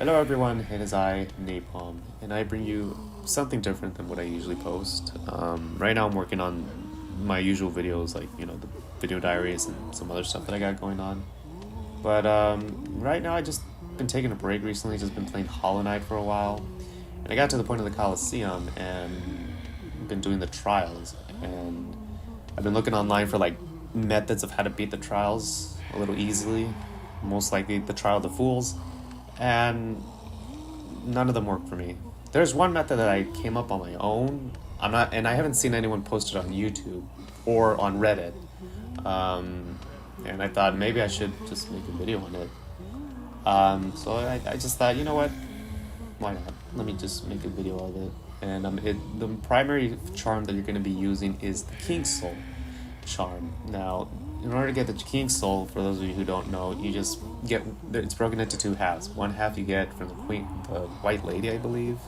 Hello everyone, it is I, Napalm, and I bring you something different than what I usually post. Right now I'm working on my usual videos, like, the video diaries and some other stuff that I got going on. But right now I just been taking a break recently, just been playing Hollow Knight for a while. And I got to the point of the Coliseum and been doing the trials. And I've been looking online for like methods of how to beat the trials a little easily. Most likely the Trial of the Fools. And none of them work for me. There's one method that I came up on my own. And I haven't seen anyone post it on YouTube or on Reddit. And I thought maybe I should just make a video on it. So I just thought, you know what? Why not? Let me just make a video of it. And the primary charm that you're going to be using is the Kingsoul charm. Now, in order to get the Kingsoul, for those of you who don't know, you just get, it's broken into two halves. One half you get from the White Lady, I believe.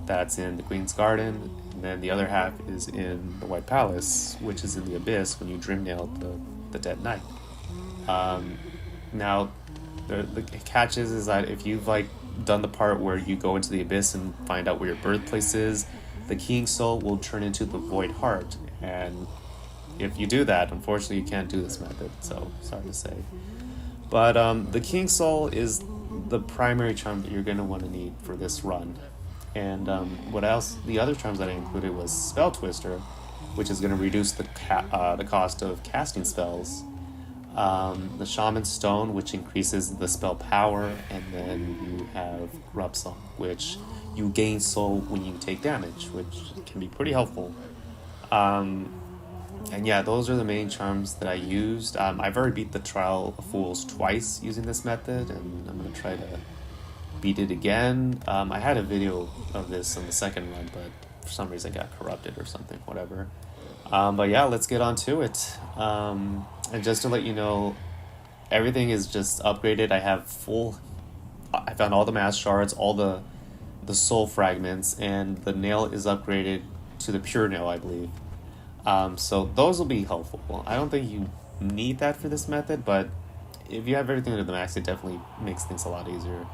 That's in the Queen's Garden. And then the other half is in the White Palace, which is in the Abyss when you dream nail the dead knight. Now, the catch is that if you've done the part where you go into the Abyss and find out where your birthplace is, the Kingsoul will turn into the Void Heart. And if you do that, unfortunately, you can't do this method, so sorry to say. But the Kingsoul is the primary charm that you're going to want to need for this run. And what else? The other charms that I included was Spell Twister, which is going to reduce the cost of casting spells. The Shaman Stone, which increases the spell power, and then you have Rub Song, which you gain soul when you take damage, which can be pretty helpful. And yeah, those are the main charms that I used. I've already beat the Trial of Fools twice using this method, and I'm going to try to beat it again. I had a video of this on the second run, but for some reason it got corrupted or something, whatever. But yeah, let's get on to it. And just to let you know, everything is just upgraded. I found all the mass shards, all the soul fragments, and the nail is upgraded to the pure nail, I believe. So those will be helpful. I don't think you need that for this method, but if you have everything to the max, it definitely makes things a lot easier.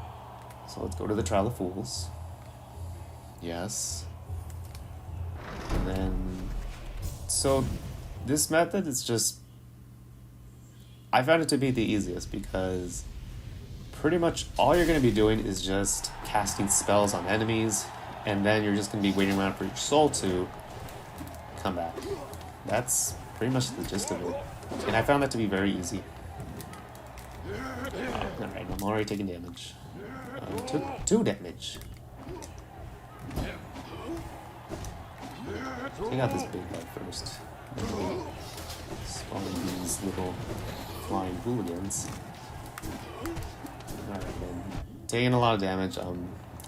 So let's go to the Trial of Fools. Yes. And then, so this method is just, I found it to be the easiest because pretty much all you're going to be doing is just casting spells on enemies, and then you're just going to be waiting around for your soul to come back. That's pretty much the gist of it. And I found that to be very easy. Alright, I'm already taking damage. Took 2 damage. Take out this big guy first. Spawn these little flying hooligans. Alright then. Taking a lot of damage.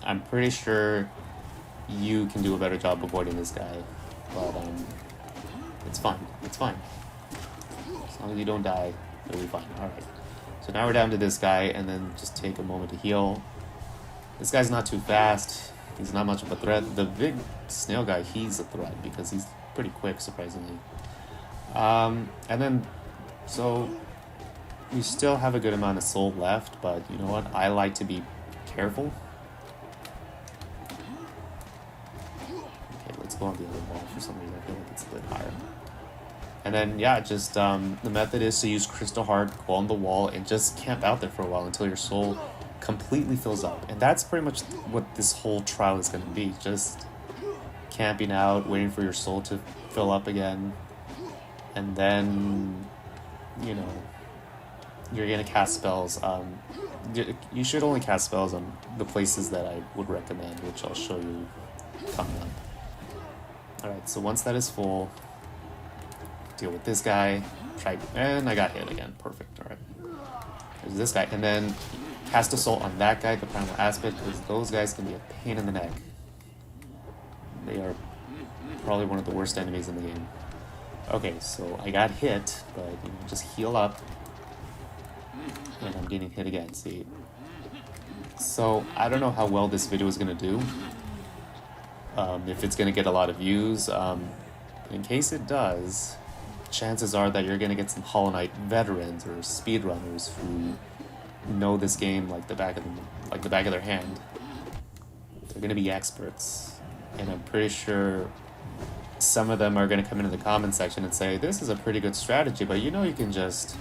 I'm pretty sure you can do a better job avoiding this guy. But it's fine. It's fine. As long as you don't die, it'll be fine. Alright. So now we're down to this guy, and then just take a moment to heal. This guy's not too fast. He's not much of a threat. The big snail guy, he's a threat because he's pretty quick, surprisingly. And then, so we still have a good amount of soul left, but you know what? I like to be careful. Okay, let's go on the other wall for some reason. I feel like it's a bit higher. And then, yeah, just the method is to use Crystal Heart, go on the wall, and just camp out there for a while until your soul completely fills up. And that's pretty much what this whole trial is going to be. Just camping out, waiting for your soul to fill up again. And then, you're going to cast spells. You should only cast spells on the places that I would recommend, which I'll show you coming up. Alright, so once that is full, deal with this guy, and I got hit again. Perfect. Alright. There's this guy, and then cast Assault on that guy, the Primal Aspect, because those guys can be a pain in the neck. They are probably one of the worst enemies in the game. Okay, so I got hit, but just heal up. And I'm getting hit again, see? So, I don't know how well this video is going to do. If it's going to get a lot of views. In case it does, chances are that you're going to get some Hollow Knight veterans or speedrunners who know this game like the back of their hand. They're gonna be experts, and I'm pretty sure some of them are gonna come into the comment section and say this is a pretty good strategy, but you know you can just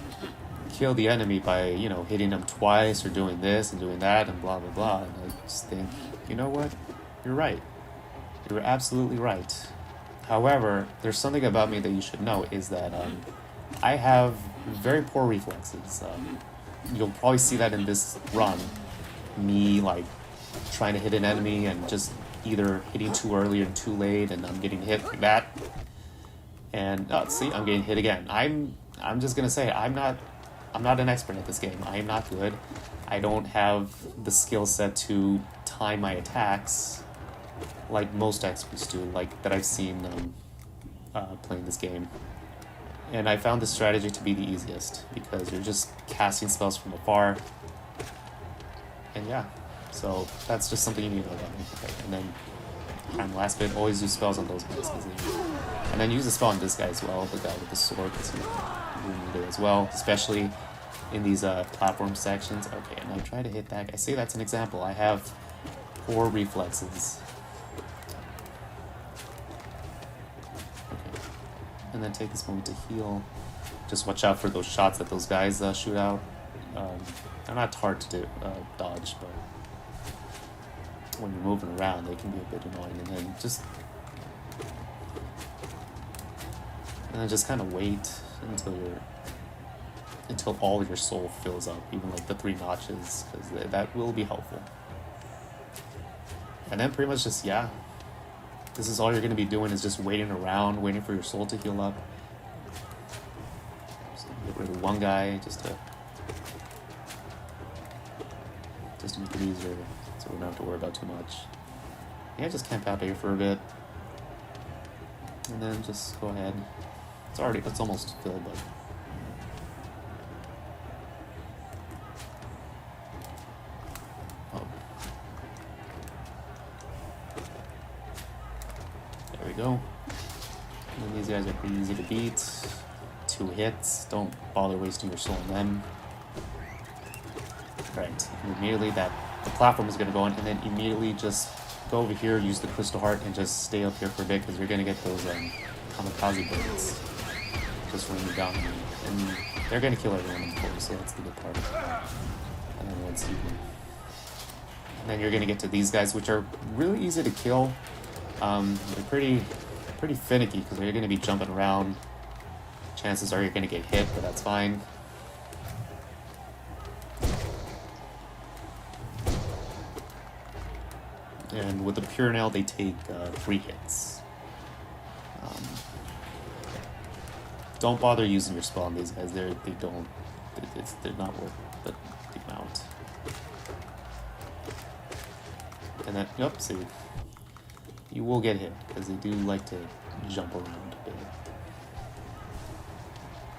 kill the enemy by hitting them twice or doing this and doing that and blah blah blah. And I just think, you know what, you're right. You're absolutely right. However, there's something about me that you should know is that I have very poor reflexes. You'll probably see that in this run. Me, like, trying to hit an enemy and just either hitting too early or too late, and I'm getting hit like that. And, see, I'm getting hit again. I'm just gonna say, I'm not an expert at this game. I am not good. I don't have the skill set to time my attacks like most experts do, like that I've seen playing this game. And I found this strategy to be the easiest because you're just casting spells from afar. And yeah, so that's just something you need to know about me. Okay, and then the last bit, always use spells on those guys. And then use a spell on this guy as well, the guy with the sword, because you need it as well, especially in these platform sections. Okay, and I try to hit that guy. See, that's an example. I have poor reflexes. And then take this moment to heal. Just watch out for those shots that those guys shoot out. They're not hard to dodge, but when you're moving around, they can be a bit annoying. And then just kind of wait until all your soul fills up, even like the 3 notches, because that will be helpful. And then pretty much just, yeah, this is all you're going to be doing is just waiting around, waiting for your soul to heal up. So get rid of one guy just to make it easier, so we don't have to worry about too much. Yeah, just camp out here for a bit, and then just go ahead. It's almost filled, but there we go. And then these guys are pretty easy to beat. 2 hits. Don't bother wasting your soul on them. Right. And immediately the platform is going to go in, and then immediately just go over here, use the crystal heart, and just stay up here for a bit, because you're going to get those kamikaze bullets just raining down on you. And they're going to kill everyone, of course, so that's the good part. And then you're going to get to these guys, which are really easy to kill. They're pretty finicky, because they're going to be jumping around. Chances are you're going to get hit, but that's fine. And with the Pure Nail, they take 3 hits. Don't bother using your spell on these guys. They're not worth the amount. And then, yep, see, you will get hit, because they do like to jump around a bit.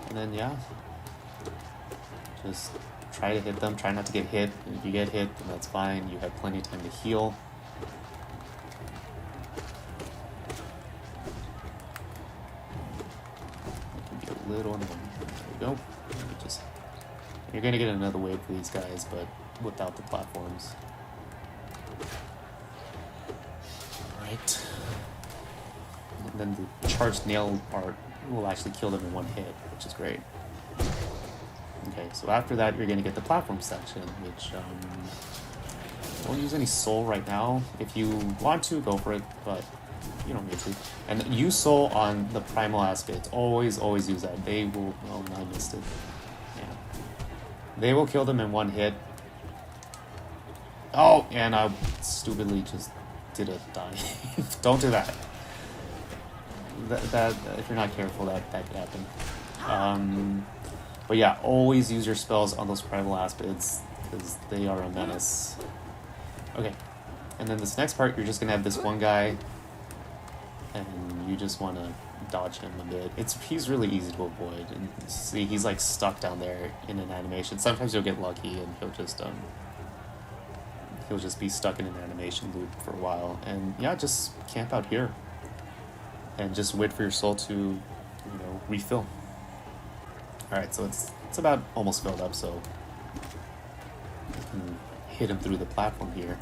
And then, yeah, just try to hit them. Try not to get hit. And if you get hit, then that's fine. You have plenty of time to heal. It can be a little annoying. There we go. You're going to get another wave for these guys, but without the platforms. Right. And then the charged nail art will actually kill them in 1 hit, which is great. Okay, so after that, you're going to get the platform section, which don't use any soul right now. If you want to, go for it, but you don't need to. And use soul on the primal aspect. Always use that. They will... Oh, no, I missed it. Yeah. They will kill them in 1 hit. Oh, and I stupidly just did a dive. Don't do that. That if you're not careful, that could happen. But yeah, always use your spells on those primal aspects, because they are a menace. Okay, and then this next part, you're just gonna have this one guy, and you just want to dodge him a bit. He's really easy to avoid, and see, he's like stuck down there in an animation. Sometimes you'll get lucky, and he'll just be stuck in an animation loop for a while. And yeah, just camp out here, and just wait for your soul to, refill. Alright, so it's about almost filled up, so hit him through the platform here.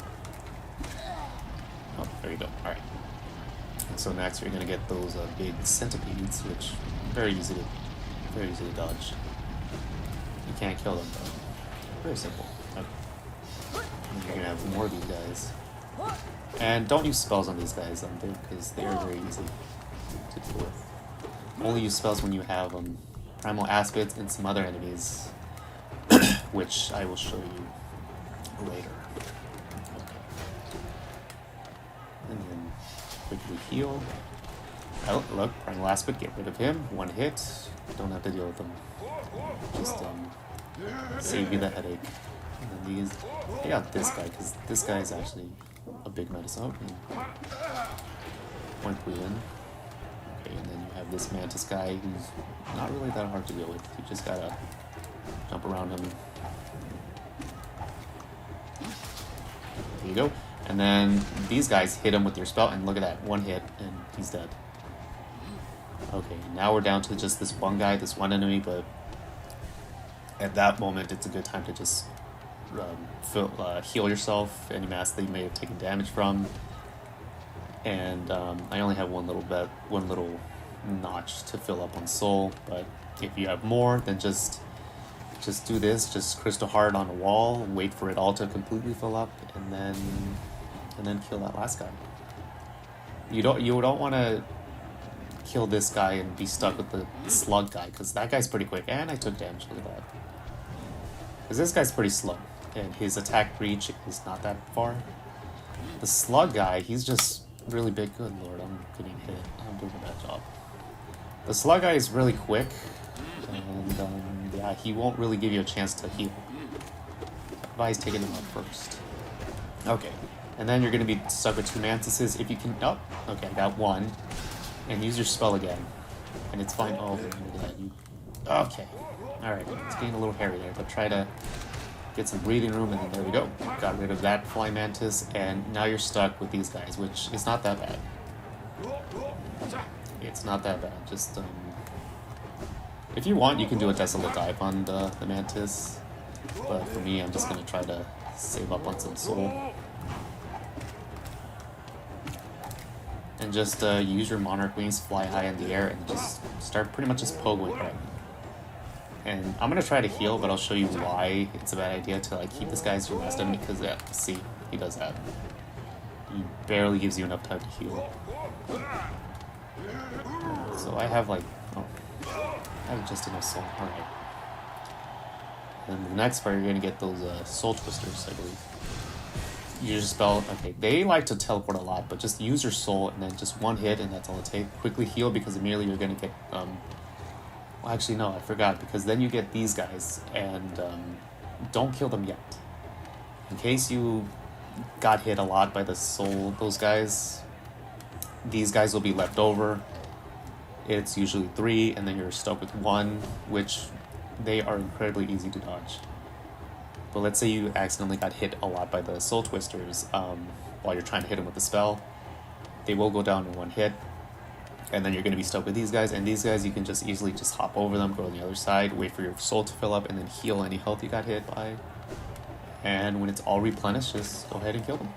Oh, there you go. Alright. And so next you're gonna get those big centipedes, which very easy to dodge. You can't kill them though. Very simple. Okay. And you're gonna have more of these guys. And don't use spells on these guys because they are very easy to deal with. Only use spells when you have primal aspects and some other enemies, which I will show you later. Okay. And then quickly heal. Oh, look, primal aspect, get rid of him. One hit. Don't have to deal with them. Just save you the headache. And then I got this guy because this guy is actually a big menace. Oh, one clue in. Okay, and then you have this mantis guy who's not really that hard to deal with. You just gotta jump around him. There you go. And then these guys hit him with your spell, and look at that, one hit, and he's dead. Okay, now we're down to just this one guy, this one enemy, but at that moment, it's a good time to just heal yourself, any mass that you may have taken damage from. And I only have one little notch to fill up on soul, but if you have more, then just do this, just crystal heart on a wall, wait for it all to completely fill up, and then kill that last guy. You don't want to kill this guy and be stuck with the slug guy, because that guy's pretty quick, and I took damage with that. Because this guy's pretty slow, and his attack reach is not that far. The slug guy, he's just really big. Good lord, I'm getting hit. I'm doing a bad job. The slug guy is really quick, and yeah, he won't really give you a chance to heal. Advise taking him out first. Okay, and then you're going to be stuck with two mantises. If you can... Oh, okay, I got one. And use your spell again. And it's fine. Oh, look at that. Okay. Alright, it's getting a little hairy there, but try to get some breathing room, and then there we go. Got rid of that fly mantis, and now you're stuck with these guys, which is not that bad. It's not that bad. Just, if you want, you can do a desolate dive on the mantis, but for me, I'm just going to try to save up on some soul. And just use your monarch wings, fly high in the air, and just start pretty much just pogoing him. And I'm going to try to heal, but I'll show you why it's a bad idea to keep this guy as your last enemy, because yeah, see, he does that. He barely gives you enough time to heal. So I have I have just enough soul. Alright. And the next part, you're going to get those soul twisters, I believe. Use your spell. Okay, they like to teleport a lot, but just use your soul, and then just one hit, and that's all it takes. Quickly heal, because immediately you're going to get... Well, actually, no, I forgot, because then you get these guys, and don't kill them yet. In case you got hit a lot by the soul, those guys, these guys will be left over. It's usually 3, and then you're stuck with 1, which they are incredibly easy to dodge. But let's say you accidentally got hit a lot by the soul twisters while you're trying to hit them with the spell. They will go down in 1 hit. And then you're going to be stuck with these guys, and these guys you can just easily just hop over them, go on the other side, wait for your soul to fill up, and then heal any health you got hit by. And when it's all replenished, just go ahead and kill them.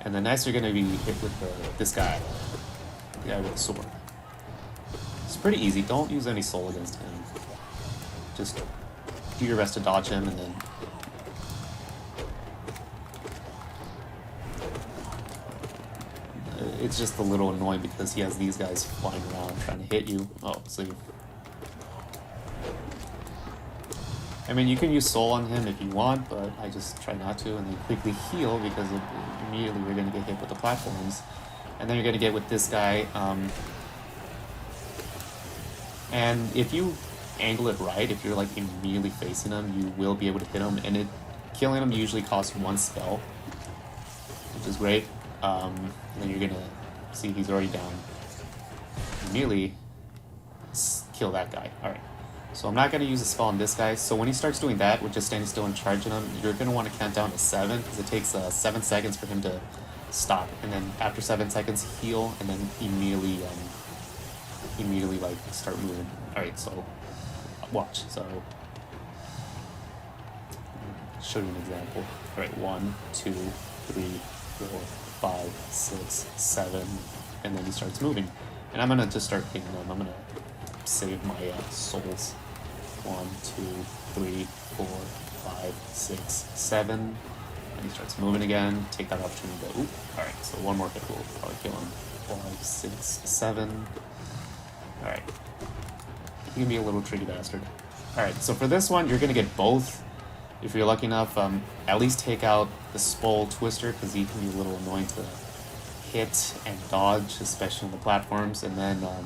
And then next you're going to be hit with this guy, the guy with the sword. It's pretty easy. Don't use any soul against him. Just do your best to dodge him, and then... It's just a little annoying because he has these guys flying around trying to hit you. Oh, see. I mean, you can use soul on him if you want, but I just try not to, and then quickly heal because immediately you're going to get hit with the platforms. And then you're going to get with this guy. And if you angle it right, if you're immediately facing him, you will be able to hit him. And killing him usually costs 1 spell, which is great. And then you're gonna see he's already down. Immediately kill that guy. Alright. So I'm not gonna use a spell on this guy. So when he starts doing that, we're just standing still and charging him, you're gonna want to count down to 7, because it takes 7 seconds for him to stop. And then after 7 seconds, heal, and then immediately start moving. Alright, so watch. So show you an example. All right, 1, 2, 3, 4, 5, 6, 7, and then he starts moving. And I'm gonna just start hitting them. I'm gonna save my souls. 1, 2, 3, 4, 5, 6, 7, and he starts moving again. Take that opportunity to go. Oop. All right, so one more hit will probably kill him. 5, 6, 7. All right, he can be a little tricky bastard. All right, so for this one, you're gonna get both. If you're lucky enough, at least take out the Skull Twister, because he can be a little annoying to hit and dodge, especially on the platforms. And then I'm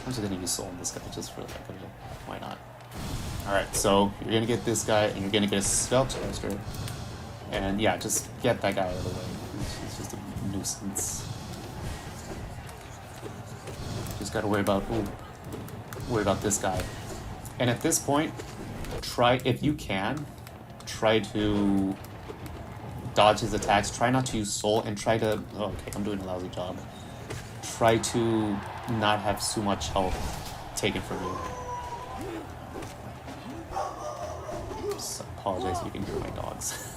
just gonna use Soul on this guy just for the heck of it. Why not? Alright, so you're gonna get this guy, and you're gonna get a Spell Twister. And yeah, just get that guy out of the way. He's just a nuisance. Just gotta worry about this guy. And at this point, try, if you can, try to dodge his attacks. Try not to use Soul, and try to... Oh, okay, I'm doing a lousy job. Try to not have so much health taken from you. Just apologize if you can hear my dogs.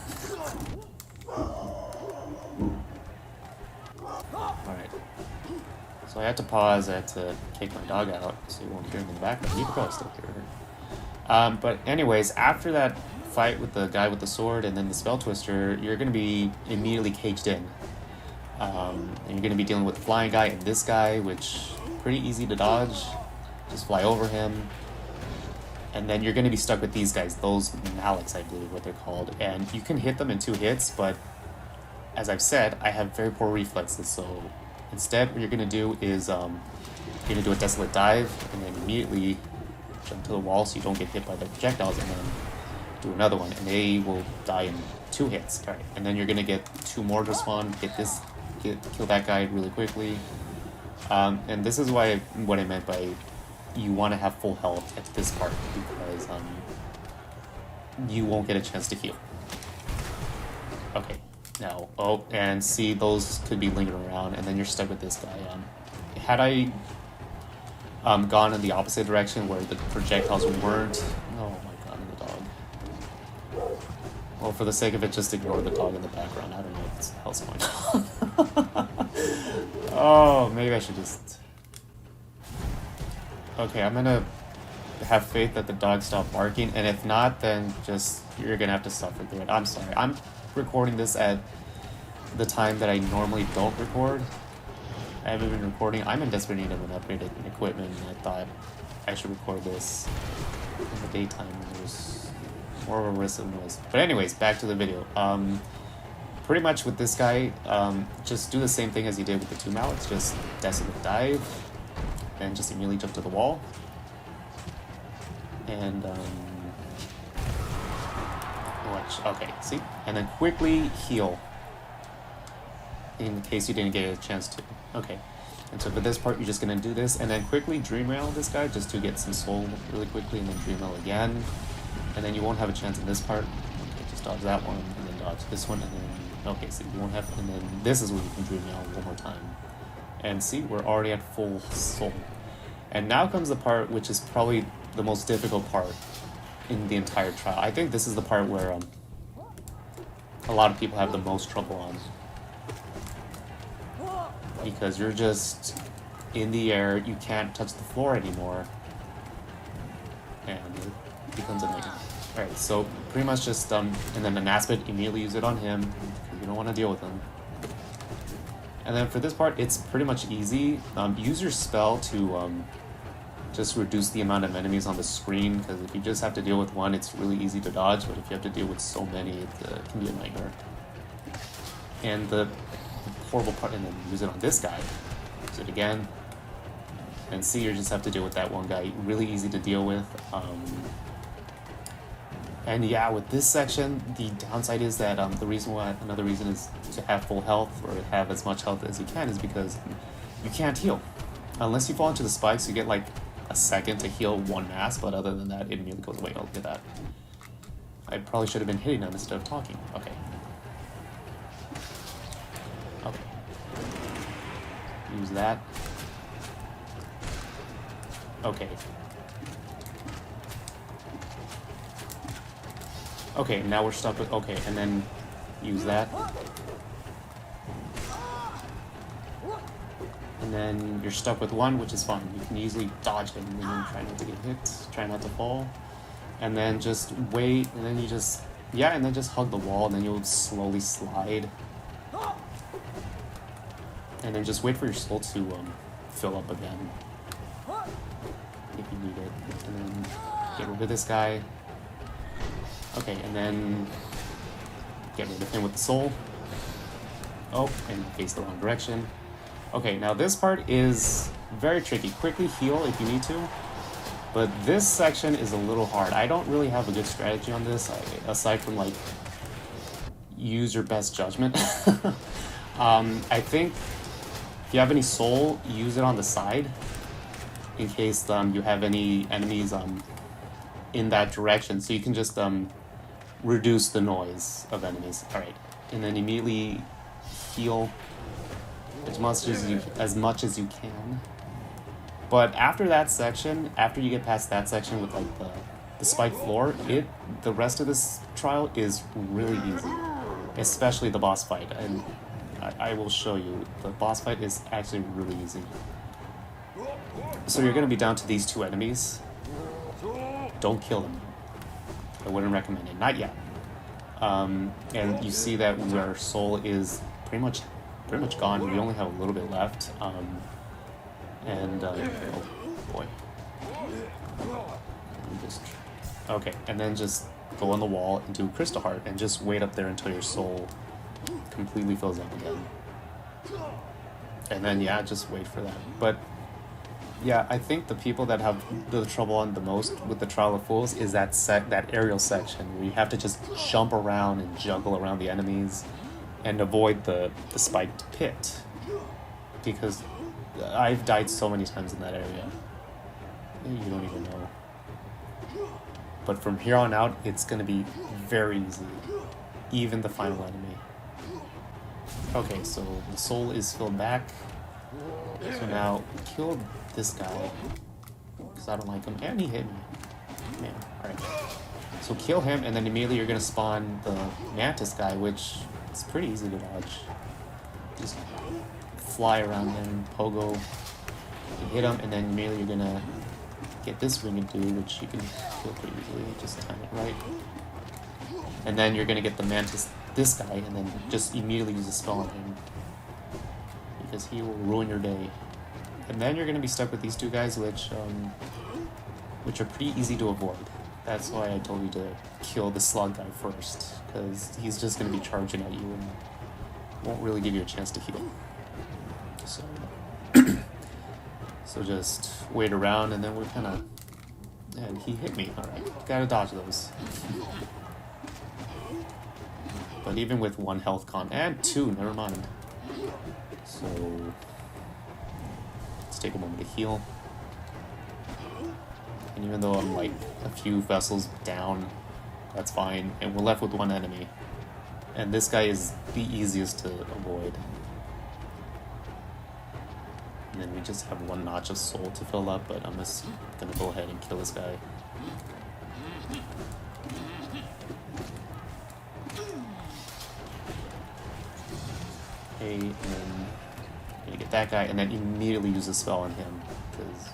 Alright. So I had to pause, I had to take my dog out so you won't hear him in the background. You can probably still hear her. But anyways, after that fight with the guy with the sword and then the Spell Twister, you're going to be immediately caged in. And you're going to be dealing with the flying guy and this guy, which pretty easy to dodge. Just fly over him. And then you're going to be stuck with these guys, those Maliks, I believe what they're called. And you can hit them in 2 hits, but as I've said, I have very poor reflexes. So instead, what you're going to do is you're going to do a Desolate Dive and then immediately jump to the wall so you don't get hit by the projectiles, and then do another one, and they will die in 2 hits. All right, and then you're going to get 2 more to spawn, kill that guy really quickly. And this is what I meant by you want to have full health at this part, because you won't get a chance to heal. Okay, now, oh, and see, those could be lingering around, and then you're stuck with this guy. Had I gone in the opposite direction where the projectiles weren't... Oh my god, the dog. Well, for the sake of it, just ignore the dog in the background. I don't know what the hell's going on. Oh, maybe I should just... Okay, I'm gonna have faith that the dog stopped barking, and if not, then just you're gonna have to suffer through it. I'm sorry. I'm recording this at the time that I normally don't record. I haven't been recording. I'm in desperate need of an upgraded equipment, and I thought I should record this in the daytime when there's more of a risk of noise. But anyways, back to the video. Pretty much with this guy, just do the same thing as you did with the 2 Maliks. Just Desolate Dive, and just immediately jump to the wall. And, watch. Okay, see? And then quickly heal, in case you didn't get a chance to. Okay. And so for this part, you're just going to do this, and then quickly Dream Rail this guy, just to get some soul really quickly, and then Dream Rail again. And then you won't have a chance in this part. Okay, just dodge that one, and then dodge this one, and then... Okay, so you won't have... And then this is where you can Dream Rail one more time. And see, we're already at full soul. And now comes the part which is probably the most difficult part in the entire trial. I think this is the part where a lot of people have the most trouble on. Because you're just in the air, you can't touch the floor anymore. And it becomes a nightmare. Alright, so pretty much just, and then an Aspid, immediately use it on him, because you don't want to deal with him. And then for this part, it's pretty much easy. Use your spell to just reduce the amount of enemies on the screen, because if you just have to deal with one, it's really easy to dodge, but if you have to deal with so many, it can be a nightmare. And the horrible part, and then use it on this guy. Use it again. And see, you just have to deal with that one guy. Really easy to deal with. And yeah, with this section, the downside is that another reason is to have full health, or have as much health as you can, is because you can't heal. Unless you fall into the spikes, you get like a second to heal 1 mass, but other than that, it immediately goes away. Oh, look at that. I probably should have been hitting them instead of talking. Okay. Okay. Use that. Okay. Okay, now we're stuck with... Okay, and then use that. And then you're stuck with one, which is fine. You can easily dodge him and then try not to get hit, try not to fall. And then just wait, and then you just... Yeah, and then just hug the wall, and then you'll slowly slide. And then just wait for your soul to fill up again. If you need it. And then get rid of this guy. Okay, and then get rid of him with the soul. Oh, and face the wrong direction. Okay, now this part is very tricky. Quickly heal if you need to. But this section is a little hard. I don't really have a good strategy on this, aside from, like, use your best judgment. I think if you have any soul, use it on the side in case you have any enemies in that direction, so you can just reduce the noise of enemies. All right, and then immediately heal as much as you can. But after that section, after you get past that section with like the spiked floor, the rest of this trial is really easy, especially the boss fight. And I will show you, the boss fight is actually really easy. So you're gonna be down to these two enemies. Don't kill them. I wouldn't recommend it, not yet. And you see that our soul is pretty much gone. We only have a little bit left. Oh boy. Okay, and then just go on the wall and do a crystal heart and just wait up there until your soul completely fills up again. And then yeah, just wait for that. But yeah, I think the people that have the trouble on the most with the Trial of Fools is that aerial section where you have to just jump around and juggle around the enemies and avoid the spiked pit. Because I've died so many times in that area. You don't even know. But from here on out, it's going to be very easy. Even the final enemy. Okay, so the soul is filled back. So now, kill this guy. Because I don't like him. And he hit me. Man, alright. So kill him, and then immediately you're going to spawn the mantis guy, which is pretty easy to dodge. Just fly around him, pogo, and hit him, and then immediately you're gonna get this winged dude, which you can kill pretty easily, just time it right. And then you're gonna get the mantis, this guy, and then just immediately use a spell on him, because he will ruin your day. And then you're gonna be stuck with these two guys, which are pretty easy to avoid. That's why I told you to kill the slug guy first, because he's just gonna be charging at you and won't really give you a chance to heal. So, so just wait around, and then we're kind of... And he hit me. Alright, gotta dodge those. But even with 1 health con, and 2, never mind. So, let's take a moment to heal. And even though I'm like a few vessels down, that's fine. And we're left with 1 enemy. And this guy is the easiest to avoid. And then we just have 1 notch of soul to fill up, but I'm just gonna go ahead and kill this guy. Okay, and then gonna get that guy, and then immediately use a spell on him, because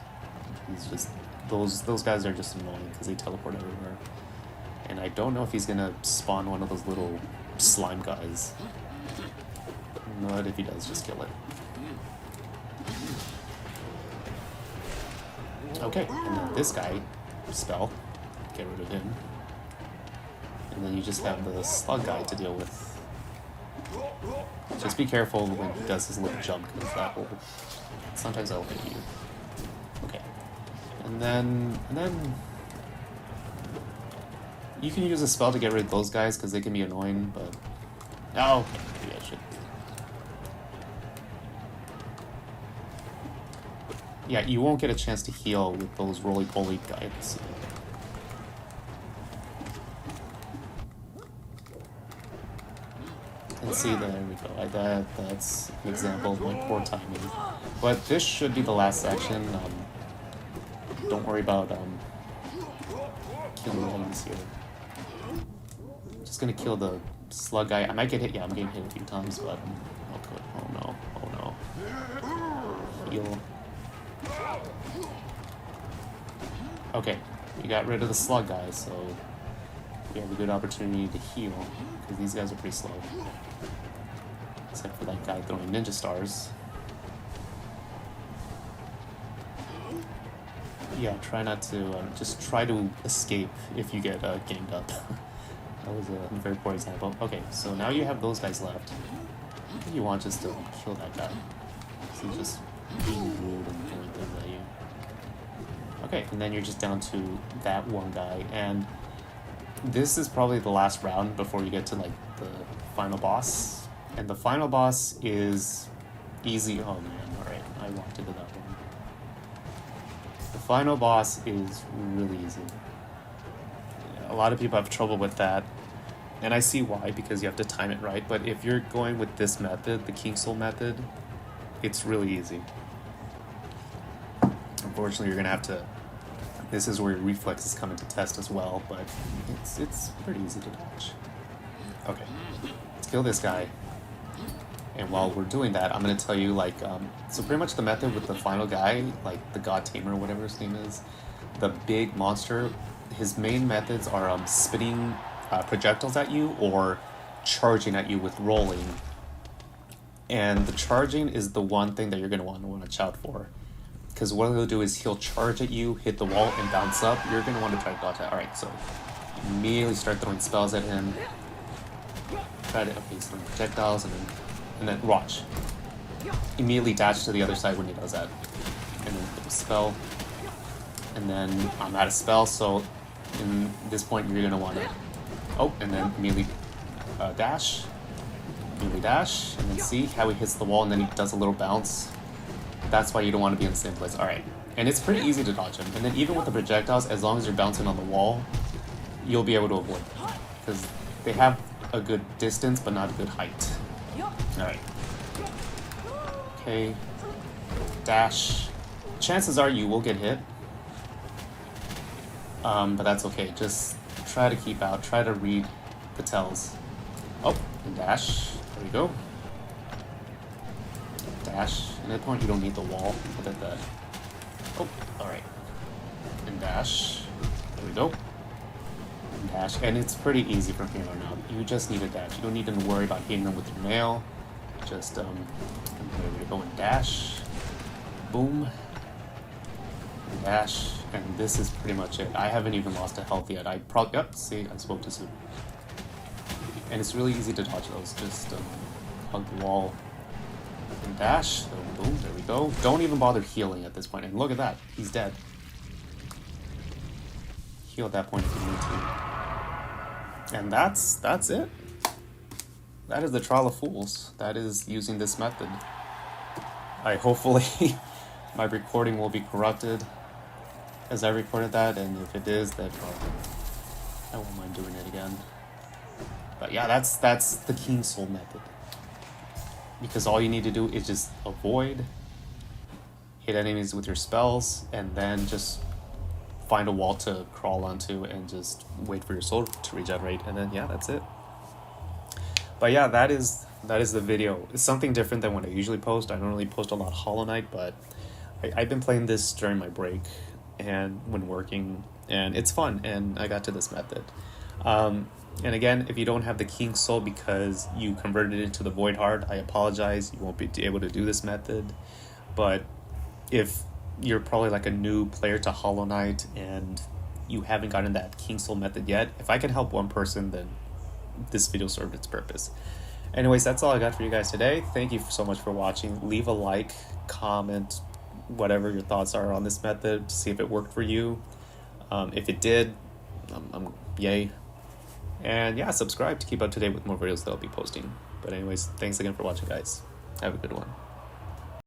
he's just... Those guys are just annoying, because they teleport everywhere. And I don't know if he's gonna spawn one of those little slime guys. But if he does, just kill it. Okay, and then this guy, spell, get rid of him. And then you just have the slug guy to deal with. Just be careful when he does his little jump, because that will... Sometimes that'll hit you. Okay. And then... You can use a spell to get rid of those guys, because they can be annoying, but... Oh, okay, maybe I should... Yeah, you won't get a chance to heal with those roly-poly guys. And see, there we go. That's an example of my poor timing. But this should be the last section. Don't worry about killing the enemies here. just gonna kill the slug guy. I might get hit. Yeah, I'm getting hit a few times, but okay. Oh no. Oh no. Heal. Okay, we got rid of the slug guy, so we have a good opportunity to heal because these guys are pretty slow. Except for that guy throwing ninja stars. Yeah, try not to, just try to escape if you get gamed up. That was a very poor example. Okay, so now you have those guys left. If you want just to kill that guy. So he's just being rude and throwing things at you. Okay, and then you're just down to that one guy, and this is probably the last round before you get to like the final boss. And the final boss is easy. Oh man, alright, I walked into that one. The final boss is really easy. A lot of people have trouble with that, and I see why, because you have to time it right. But if you're going with this method, the Kingsoul method, it's really easy. Unfortunately, you're gonna have to. This is where your reflexes come into test as well, but it's pretty easy to dodge. Okay, let's kill this guy. And while we're doing that, I'm gonna tell you like so pretty much the method with the final guy, like the God Tamer or whatever his name is, the big monster. His main methods are spitting projectiles at you or charging at you with rolling. And the charging is the one thing that you're going to want to watch out for. Because what he'll do is he'll charge at you, hit the wall, and bounce up. You're going to want to try to dodge that. Alright, so immediately start throwing spells at him. Try to okay, some projectiles, and then watch. Immediately dash to the other side when he does that. And then throw a spell. And then I'm out of spell, so in this point you're gonna want to and then immediately dash, and then see how he hits the wall and then he does a little bounce. That's why you don't want to be in the same place. Alright, and it's pretty easy to dodge him, and then even with the projectiles, as long as you're bouncing on the wall, you'll be able to avoid them because they have a good distance but not a good height. Alright, okay, dash. Chances are you will get hit, but that's okay. Just try to keep out. Try to read the tells. Oh, and dash. There we go. Dash. And at that point, you don't need the wall. Look at that. Oh, alright. And dash. There we go. And dash. And it's pretty easy from here on out. You just need a dash. You don't need to worry about hitting them with your nail. Just, there we go. And dash. Boom. And dash. And this is pretty much it. I haven't even lost a health yet. I probably, yep, see, I spoke too soon. And it's really easy to dodge those. Just hug the wall and dash. So boom, there we go. Don't even bother healing at this point. And look at that, he's dead. Heal at that point if you need to. And that's it. That is the Trial of Fools. That is using this method. Hopefully my recording will be corrupted as I recorded that, and if it is, then I won't mind doing it again. But yeah, that's the Kingsoul method. Because all you need to do is just avoid, hit enemies with your spells, and then just find a wall to crawl onto and just wait for your soul to regenerate, and then yeah, that's it. But yeah, that is the video. It's something different than what I usually post. I don't really post a lot of Hollow Knight, but I've been playing this during my break and when working, and it's fun, and I got to this method. And again, if you don't have the Kingsoul because you converted it into the Void Heart, I apologize, you won't be able to do this method. But if you're probably like a new player to Hollow Knight and you haven't gotten that Kingsoul method yet, if I can help one person, then this video served its purpose. Anyways, that's all I got for you guys today. Thank you so much for watching. Leave a like, comment, whatever your thoughts are on this method to see if it worked for you. If it did, yay. And yeah, subscribe to keep up to date with more videos that I'll be posting. But anyways, thanks again for watching, guys. Have a good one.